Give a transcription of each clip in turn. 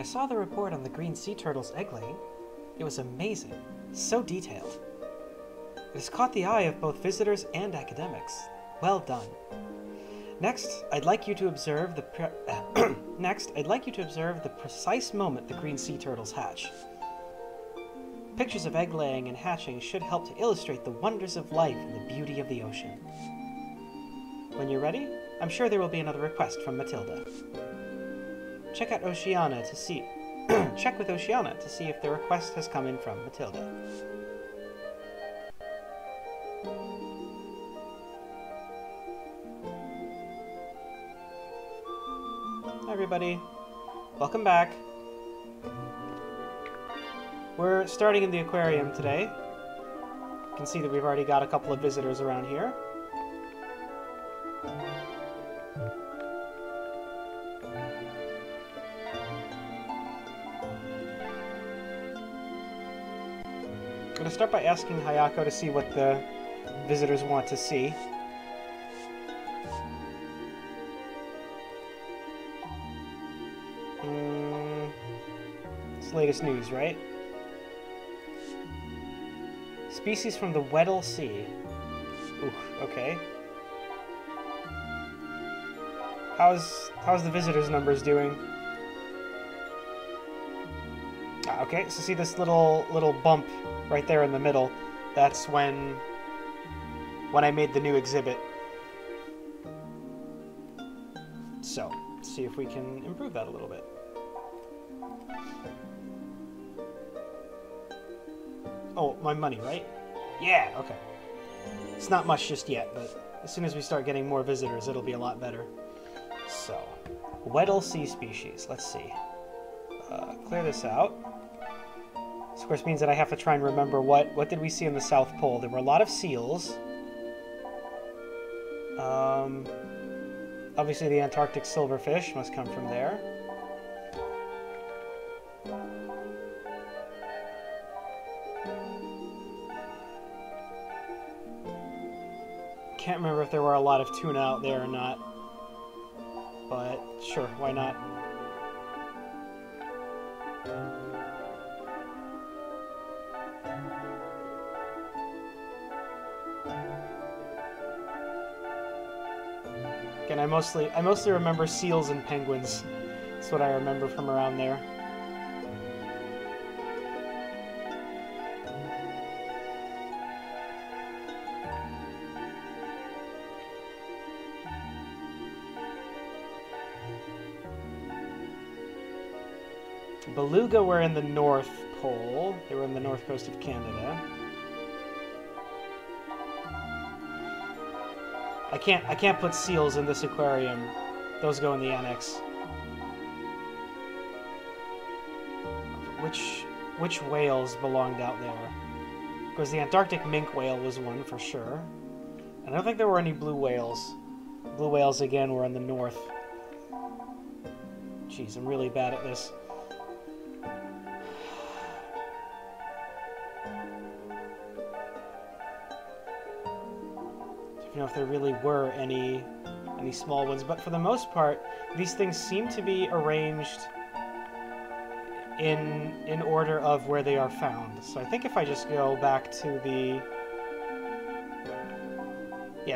I saw the report on the green sea turtle's egg laying. It was amazing, so detailed. It has caught the eye of both visitors and academics. Well done. Next, I'd like you to observe the precise moment the green sea turtles hatch. Pictures of egg laying and hatching should help to illustrate the wonders of life and the beauty of the ocean. When you're ready, I'm sure there will be another request from Matilda. Check with Oceana to see if the request has come in from Matilda. Hi everybody, welcome back. We're starting in the aquarium today. You can see that we've already got a couple of visitors around here. I'm going to start by asking Hayako to see what the visitors want to see. It's latest news, right? Species from the Weddell Sea. Ooh, okay. How's the visitors' numbers doing? Okay, so see this little bump right there in the middle? That's when I made the new exhibit. So, see if we can improve that a little bit. Oh, my money, right? Yeah, okay. It's not much just yet, but as soon as we start getting more visitors, it'll be a lot better. So, Weddell Sea species. Let's see. Clear this out. This, of course, means that I have to try and remember what did we see in the South Pole. There were a lot of seals. Obviously, the Antarctic silverfish must come from there. Can't remember if there were a lot of tuna out there or not, but sure, why not? Again, I mostly remember seals and penguins. That's what I remember from around there. Beluga were in the North Pole. They were in the north coast of Canada. I can't put seals in this aquarium. Those go in the annex. Which whales belonged out there? Because the Antarctic minke whale was one for sure. And I don't think there were any blue whales. Blue whales again were in the north. Jeez, I'm really bad at this. Know if there really were any small ones, but for the most part these things seem to be arranged in order of where they are found. So I think if I just go back to the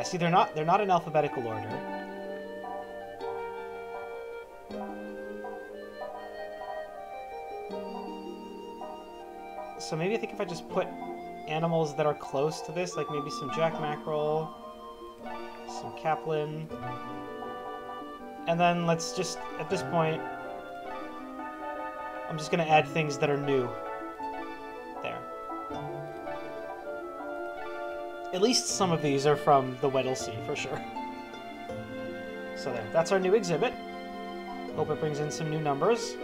see, they're not in alphabetical order. So maybe I think if I just put animals that are close to this, like maybe some jack mackerel, some Kaplan, and then let's just, at this point, I'm just going to add things that are new. There. At least some of these are from the Weddell Sea, for sure. So there, that's our new exhibit. Hope it brings in some new numbers.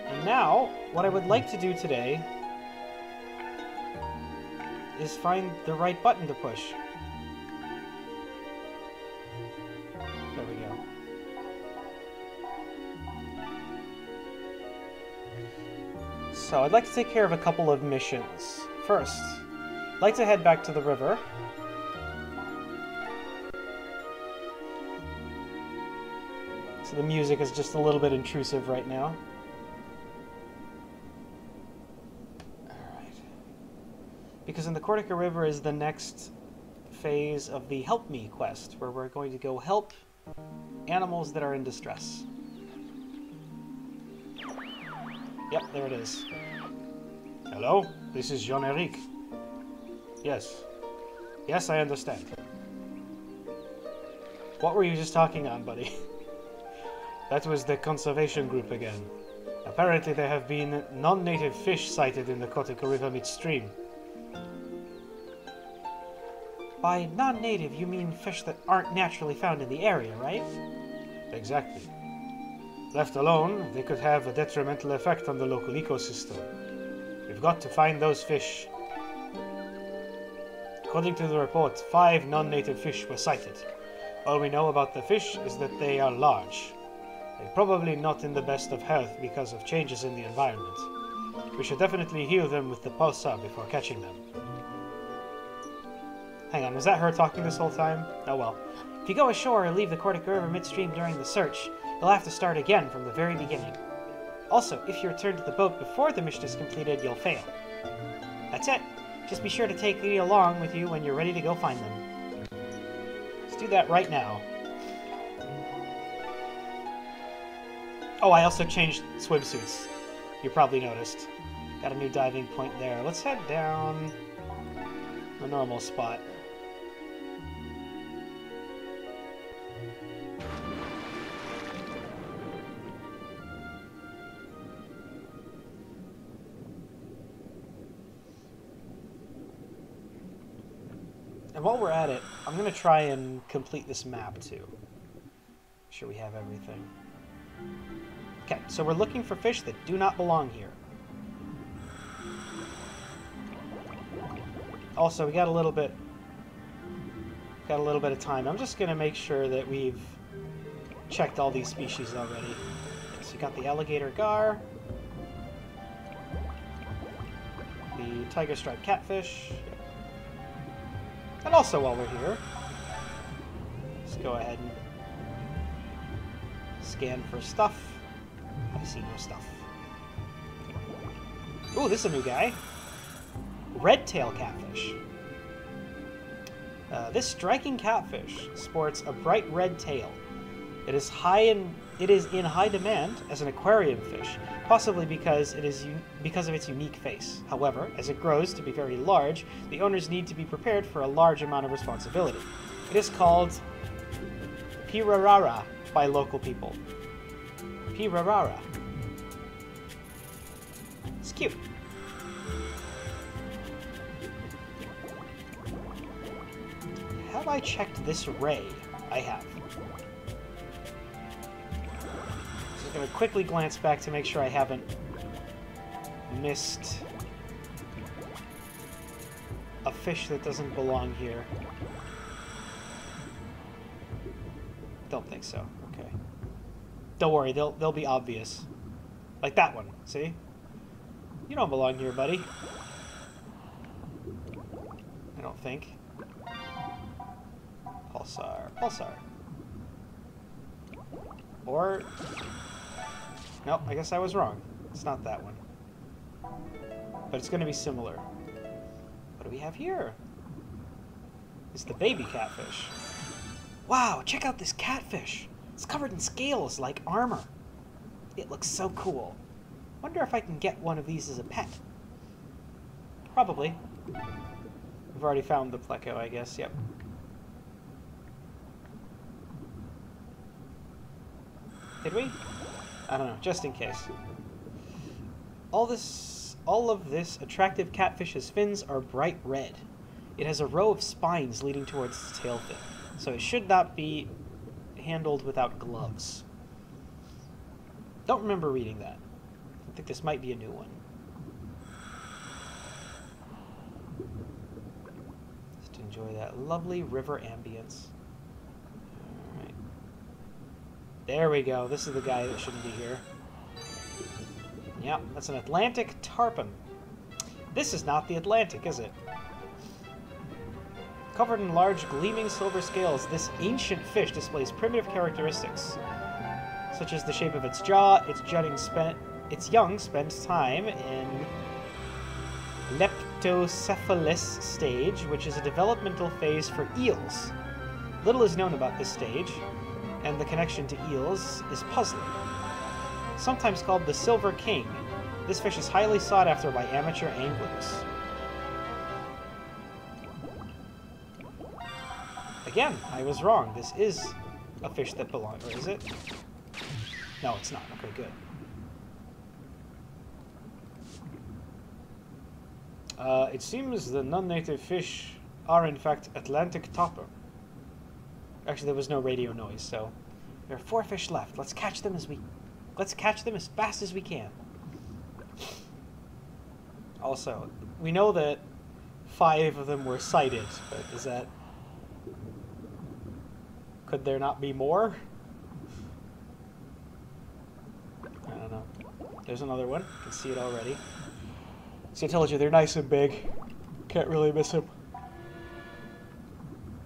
And now, what I would like to do today is find the right button to push. There we go. So I'd like to take care of a couple of missions. First, I'd like to head back to the river. So the music is just a little bit intrusive right now. Because in the Cortica River is the next phase of the Help Me quest, where we're going to go help animals that are in distress. Yep, there it is. Hello, this is Jean-Eric. Yes. Yes, I understand. What were you just talking on, buddy? That was the conservation group again. Apparently there have been non-native fish sighted in the Cortica River midstream. By non-native, you mean fish that aren't naturally found in the area, right? Exactly. Left alone, they could have a detrimental effect on the local ecosystem. We've got to find those fish. According to the report, 5 non-native fish were sighted. All we know about the fish is that they are large. They're probably not in the best of health because of changes in the environment. We should definitely heal them with the pulsar before catching them. Hang on, was that her talking this whole time? Oh well. If you go ashore and leave the Cortica River midstream during the search, you'll have to start again from the very beginning. Also, if you return to the boat before the mission is completed, you'll fail. That's it. Just be sure to take me along with you when you're ready to go find them. Let's do that right now. Oh, I also changed swimsuits. You probably noticed. Got a new diving point there. Let's head down the normal spot. And while we're at it, I'm going to try and complete this map too. Make sure we have everything. Okay, so we're looking for fish that do not belong here. Also, we got a little bit of time. I'm just going to make sure that we've checked all these species already. Okay, so we got the alligator gar, the tiger striped catfish. And also, while we're here, let's go ahead and scan for stuff. I see no stuff. Ooh, this is a new guy. Red-tail catfish. This striking catfish sports a bright red tail. It is in high demand as an aquarium fish, possibly because of its unique face. However, as it grows to be very large, the owners need to be prepared for a large amount of responsibility. It is called pirarara by local people. Pirarara. It's cute. Have I checked this ray? I have. Just going to quickly glance back to make sure I haven't missed a fish that doesn't belong here. Don't think so. Okay. Don't worry, they'll be obvious. Like that one, see? You don't belong here, buddy. I don't think. Pulsar. Or... Nope, I guess I was wrong. It's not that one. But it's going to be similar. What do we have here? It's the baby catfish. Wow, check out this catfish. It's covered in scales like armor. It looks so cool. Wonder if I can get one of these as a pet. Probably. We've already found the pleco, I guess. Yep. Did we? I don't know, just in case. All of this attractive catfish's fins are bright red. It has a row of spines leading towards its tail fin, so it should not be handled without gloves. Don't remember reading that. I think this might be a new one. Just enjoy that lovely river ambience. Alright. There we go. This is the guy that shouldn't be here. Yep, that's an Atlantic tarpon. This is not the Atlantic, is it? Covered in large, gleaming silver scales, this ancient fish displays primitive characteristics, such as the shape of its jaw. Its young spend time in ectocephalus stage, which is a developmental phase for eels. Little is known about this stage, and the connection to eels is puzzling. Sometimes called the Silver King, this fish is highly sought after by amateur anglers. Again, I was wrong. This is a fish that belongs, or is it? No, it's not. Okay, good. It seems the non-native fish are in fact Atlantic topper. Actually, there was no radio noise, so there are 4 fish left. Let's catch them as fast as we can. Also, we know that 5 of them were sighted, but is that... Could there not be more? I don't know. There's another one. You can see it already. See, I told you, they're nice and big. Can't really miss them.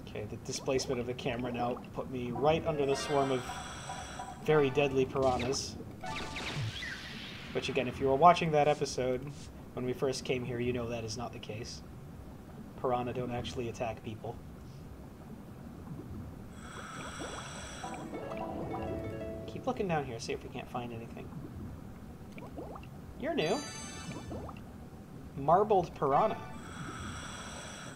Okay, the displacement of the camera now put me right under the swarm of very deadly piranhas. Which, again, if you were watching that episode when we first came here, you know that is not the case. Piranha don't actually attack people. Keep looking down here, see if we can't find anything. You're new. Marbled piranha.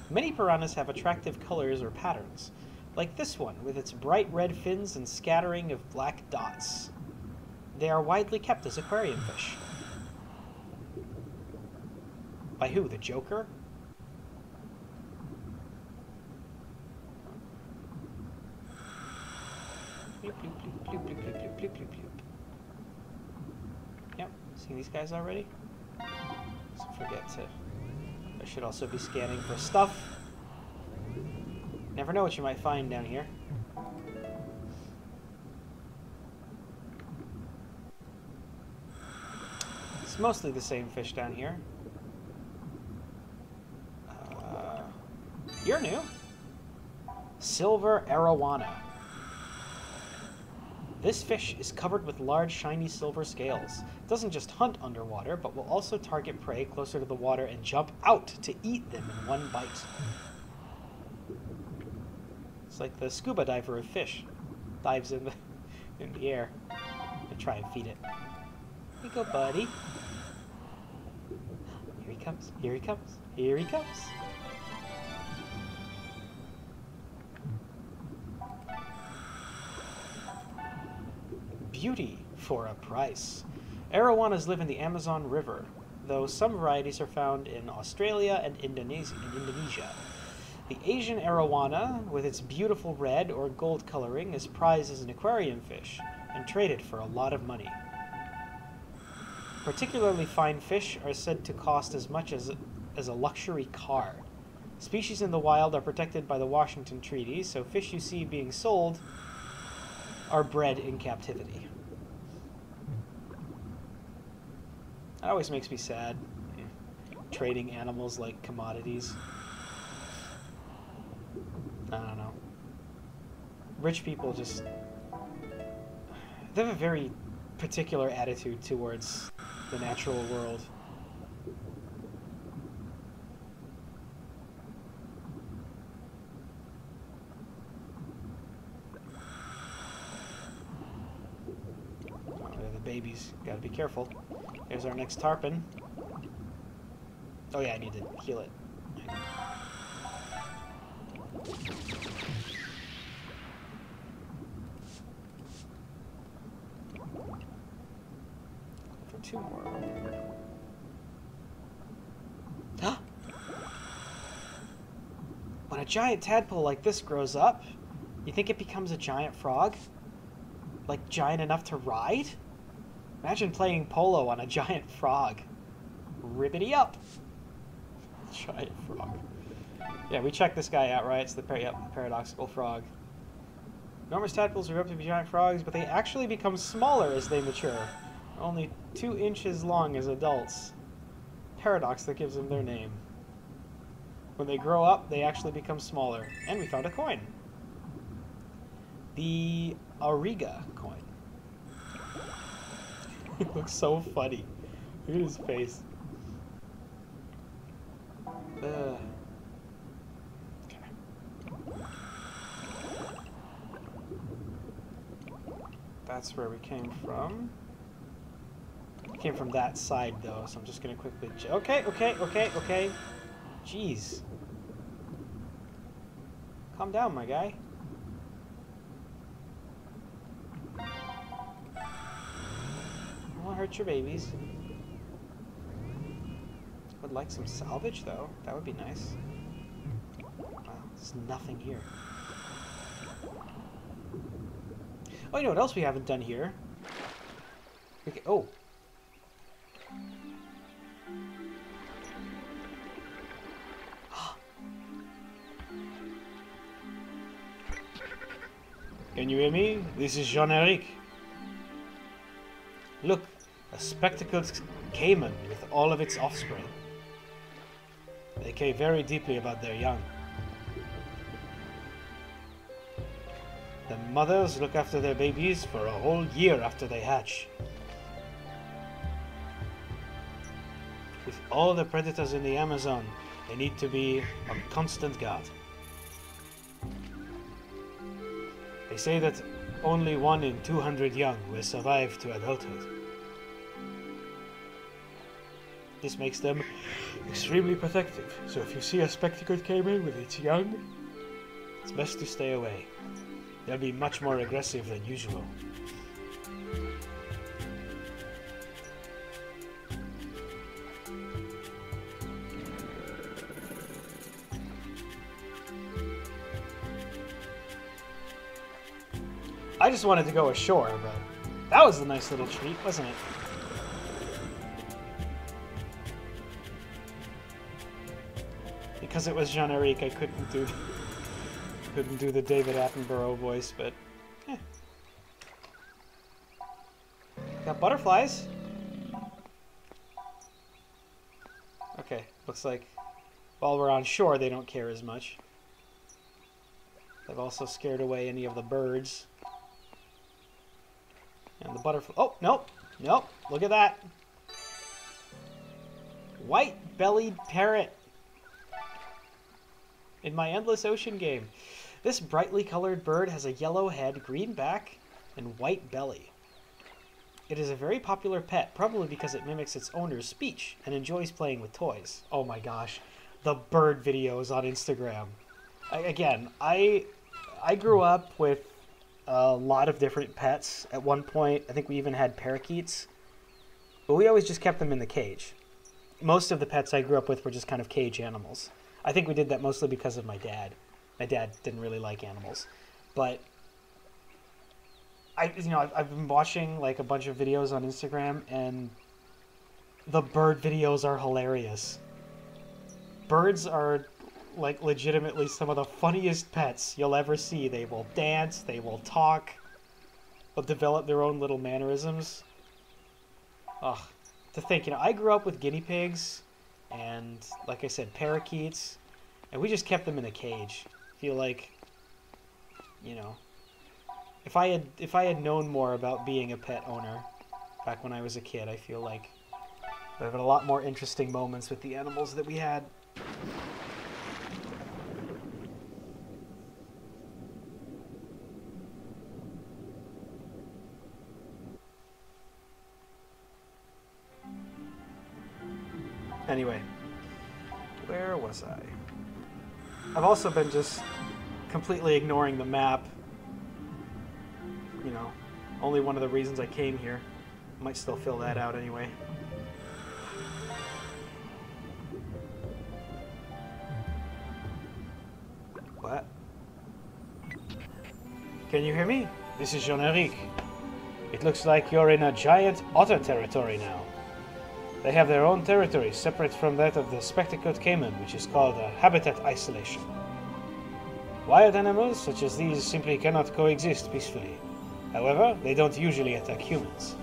Many piranhas have attractive colors or patterns, like this one with its bright red fins and scattering of black dots. They are widely kept as aquarium fish. By who? The Joker? Bloop, bloop, bloop, bloop, bloop, bloop, bloop, bloop, bloop. Yep, seen these guys already? So forget to... I should also be scanning for stuff. Never know what you might find down here. It's mostly the same fish down here. You're new. Silver arowana. This fish is covered with large, shiny silver scales. It doesn't just hunt underwater, but will also target prey closer to the water and jump out to eat them in one bite. It's like the scuba diver of fish. Dives in the air and try and feed it. Here you go, buddy. Here he comes. Here he comes. Here he comes. Beauty for a price. Arowanas live in the Amazon River, though some varieties are found in Australia and Indonesia. The Asian arowana, with its beautiful red or gold coloring, is prized as an aquarium fish and traded for a lot of money. Particularly fine fish are said to cost as much as a luxury car. Species in the wild are protected by the Washington Treaty, so fish you see being sold are bred in captivity. That always makes me sad. Trading animals like commodities. I don't know. Rich people just... they have a very particular attitude towards the natural world. Babies. Gotta be careful. There's our next tarpon. Oh yeah, I need to heal it. For 2 more. Huh? When a giant tadpole like this grows up, you think it becomes a giant frog? Like giant enough to ride? Imagine playing polo on a giant frog. Ribbity up. Giant frog. Yeah, we checked this guy out, right? It's the paradoxical frog. Enormous tadpoles grow up to be giant frogs, but they actually become smaller as they mature. Only 2 inches long as adults. Paradox that gives them their name. When they grow up, they actually become smaller. And we found a coin. The Auriga coin. He looks so funny. Look at his face. Okay. That's where we came from. We came from that side, though, so I'm just gonna quickly... Okay. Jeez. Calm down, my guy. I won't hurt your babies. Would like some salvage, though. That would be nice. Wow, there's nothing here. Oh, you know what else we haven't done here? Okay, oh. Can you hear me? This is Jean-Eric. Look, a spectacled caiman with all of its offspring. They care very deeply about their young. The mothers look after their babies for a whole year after they hatch. With all the predators in the Amazon, they need to be on constant guard. They say that only 1 in 200 young will survive to adulthood. This makes them extremely protective, so if you see a spectacled caiman with its young, it's best to stay away. They'll be much more aggressive than usual. I just wanted to go ashore, but that was a nice little treat, wasn't it? Because it was Jean-Eric, I couldn't do the David Attenborough voice, but eh. Got butterflies. Okay, looks like while we're on shore they don't care as much. They've also scared away any of the birds. And the butterfly. Oh, nope. Look at that. White-bellied parrot. In my Endless Ocean game. This brightly colored bird has a yellow head, green back, and white belly. It is a very popular pet, probably because it mimics its owner's speech and enjoys playing with toys. Oh my gosh. The bird videos on Instagram. I grew up with a lot of different pets. At one point, I think we even had parakeets. But we always just kept them in the cage. Most of the pets I grew up with were just kind of cage animals. I think we did that mostly because of my dad. My dad didn't really like animals. But I've been watching like a bunch of videos on Instagram, and the bird videos are hilarious. Birds are like legitimately some of the funniest pets you'll ever see. They will dance, they will talk, they'll develop their own little mannerisms. Ugh, to think, I grew up with guinea pigs and, like I said, parakeets, and we just kept them in a cage. I feel like, if I had known more about being a pet owner back when I was a kid, I feel like there have been a lot more interesting moments with the animals that we had. Anyway, where was I? I've also been just completely ignoring the map. Only one of the reasons I came here. I might still fill that out anyway. What? Can you hear me? This is Jean-Eric. It looks like you're in a giant otter territory now. They have their own territory, separate from that of the spectacled caiman, which is called a habitat isolation. Wild animals such as these simply cannot coexist peacefully. However, they don't usually attack humans.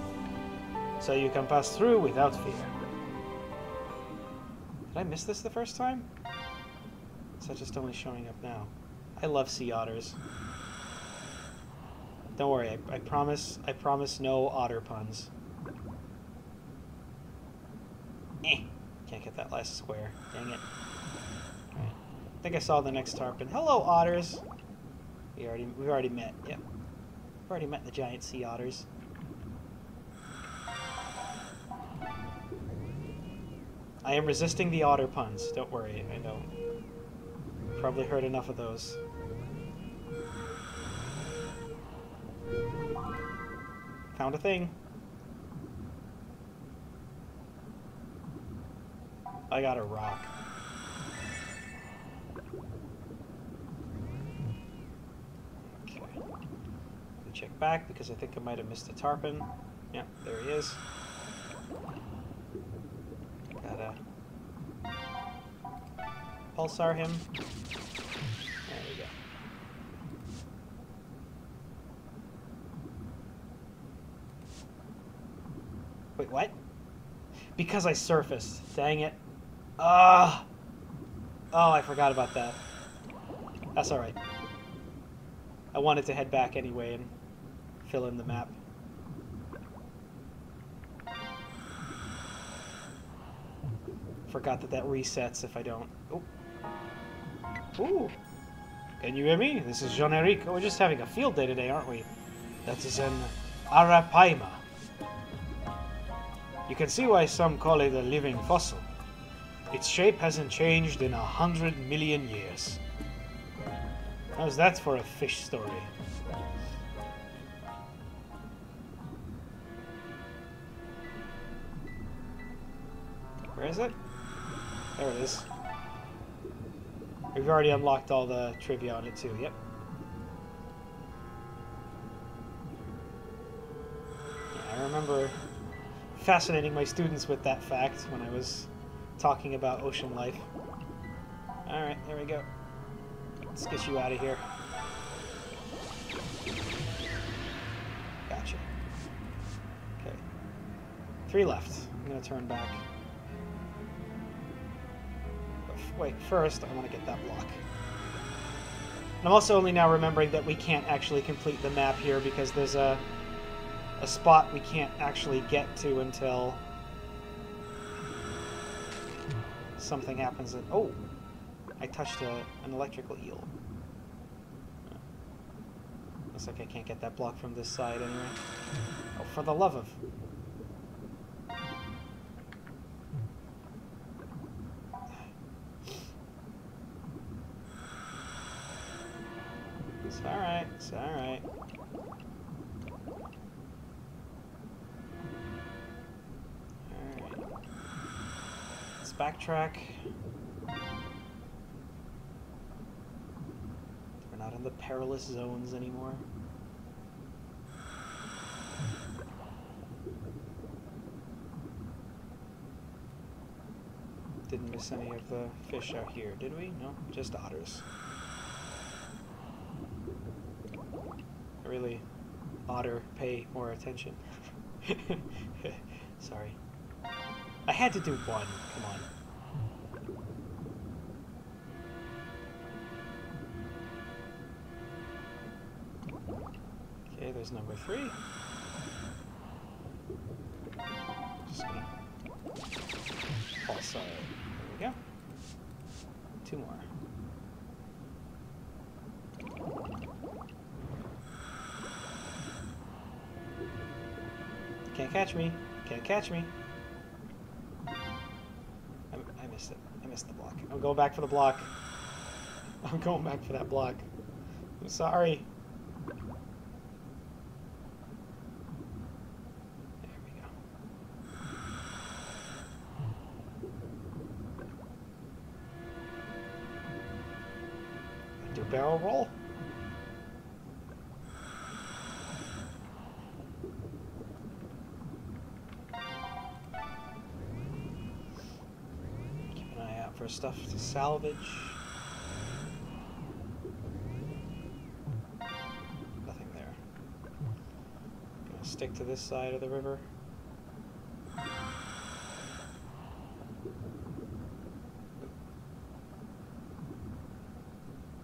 So you can pass through without fear. Did I miss this the first time? Is that just only showing up now? I love sea otters. Don't worry, I promise no otter puns. Can't get that last square. Dang it. think I saw the next tarpon. Hello, otters. We've already met. Yep. We've already met the giant sea otters. I am resisting the otter puns. Don't worry, I know. Probably heard enough of those. Found a thing. I got a rock. Okay. Let me check back because I think I might have missed a tarpon. Yeah, there he is. Gotta pulsar him. There we go. Wait, what? Because I surfaced. Dang it. Ah! Oh, I forgot about that. That's alright. I wanted to head back anyway and fill in the map. Forgot that that resets if I don't. Oh. Ooh. Can you hear me? This is Jean-Eric. Oh, we're just having a field day today, aren't we? That is an arapaima. You can see why some call it a living fossil. Its shape hasn't changed in 100 million years. How's that for a fish story? Where is it? There it is. We've already unlocked all the trivia on it too, yep. Yeah, I remember fascinating my students with that fact when I was talking about ocean life. Alright, there we go. Let's get you out of here. Gotcha. Okay. 3 left. I'm gonna turn back. Wait, first I want to get that block. And I'm also only now remembering that we can't actually complete the map here because there's a spot we can't actually get to until something happens. Oh! I touched an electrical eel. Looks like I can't get that block from this side anyway. Oh, for the love of... It's alright, it's alright. Alright. Let's backtrack. We're not in the perilous zones anymore. Didn't miss any of the fish out here, did we? No, just otters. Really, otter, pay more attention. Sorry. I had to do one, come on. Okay, there's number 3. Just gonna pulsar. There we go. 2 more. Can't catch me. Can't catch me. I missed it. I missed the block. I'm going back for the block. I'm going back for that block. I'm sorry. There we go. Do barrel roll? For stuff to salvage. Nothing there. Gonna stick to this side of the river.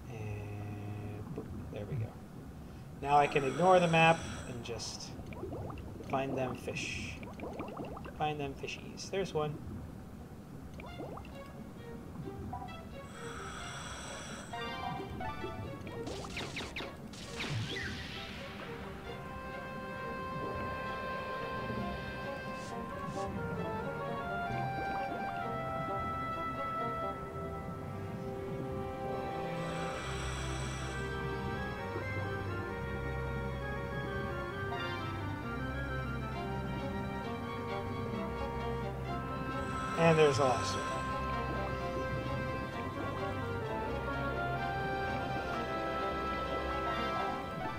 And boop, there we go. Now I can ignore the map and just find them fish. Find them fishies. There's one. And there's a last one.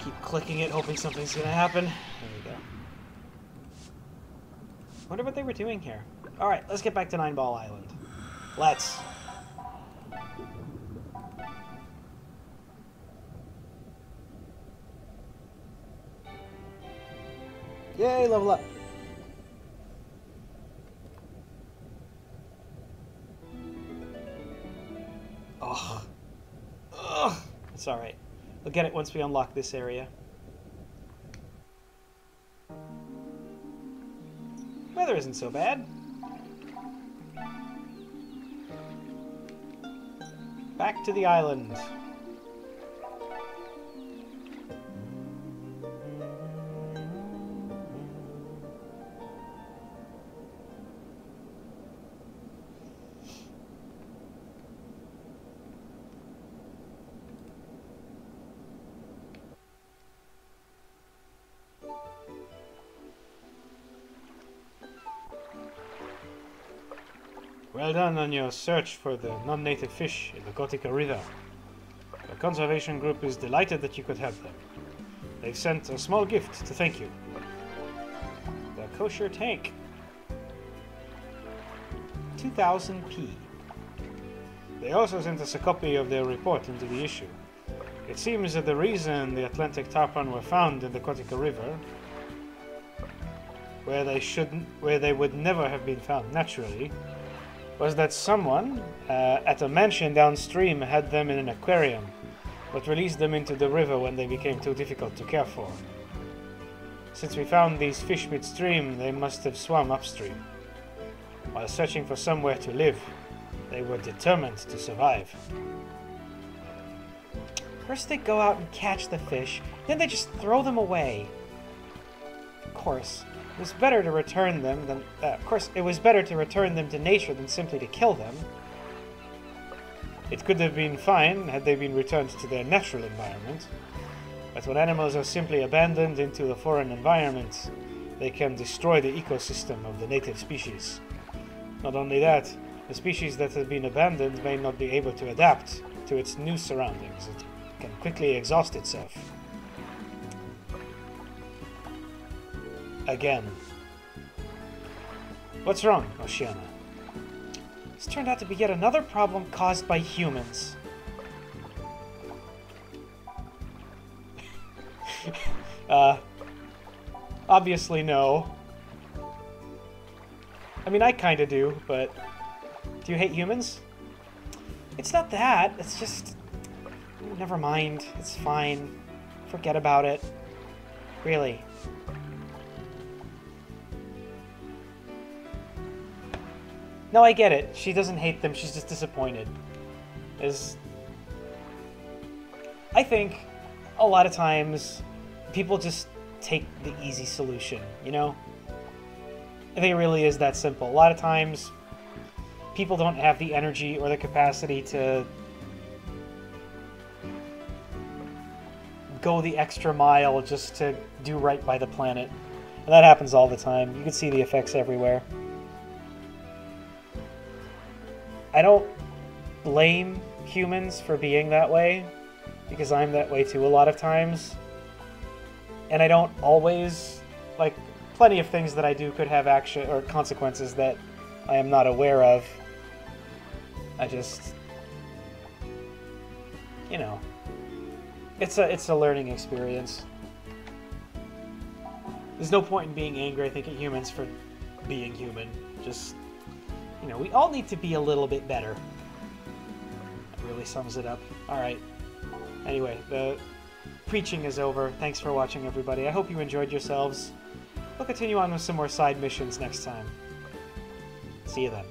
Keep clicking it, hoping something's gonna happen. There we go. Wonder what they were doing here. Alright, let's get back to Nine Ball Island. Let's. Yay, level up. Ugh. Ugh. It's alright. We'll get it once we unlock this area. Weather isn't so bad. Back to the island. Well done on your search for the non-native fish in the Kotika River. The conservation group is delighted that you could help them. They've sent a small gift to thank you. The kosher tank. 2000p. They also sent us a copy of their report into the issue. It seems that the reason the Atlantic tarpon were found in the Kotika River, where they would never have been found naturally, was that someone at a mansion downstream had them in an aquarium, but released them into the river when they became too difficult to care for. Since we found these fish midstream, they must have swum upstream. While searching for somewhere to live, they were determined to survive. First they go out and catch the fish, then they just throw them away. Of course. It was better to return them than... it was better to return them to nature than simply to kill them. It could have been fine had they been returned to their natural environment, but when animals are simply abandoned into a foreign environment, they can destroy the ecosystem of the native species. Not only that, the species that have been abandoned may not be able to adapt to its new surroundings. It can quickly exhaust itself. Again. What's wrong, Oceana? This turned out to be yet another problem caused by humans. Obviously no. I mean, I kinda do, but... Do you hate humans? It's not that, it's just... Never mind, it's fine. Forget about it. Really. No, I get it. She doesn't hate them, she's just disappointed. I think a lot of times people just take the easy solution, you know? I think it really is that simple. A lot of times people don't have the energy or the capacity to go the extra mile just to do right by the planet. And that happens all the time. You can see the effects everywhere. I don't blame humans for being that way, because I'm that way too a lot of times. And I don't always, like, plenty of things that I do could have action or consequences that I am not aware of. I just, you know, it's a learning experience. There's no point in being angry, I think, at humans for being human. Just, you know, we all need to be a little bit better. That really sums it up. Alright. Anyway, the preaching is over. Thanks for watching, everybody. I hope you enjoyed yourselves. We'll continue on with some more side missions next time. See you then.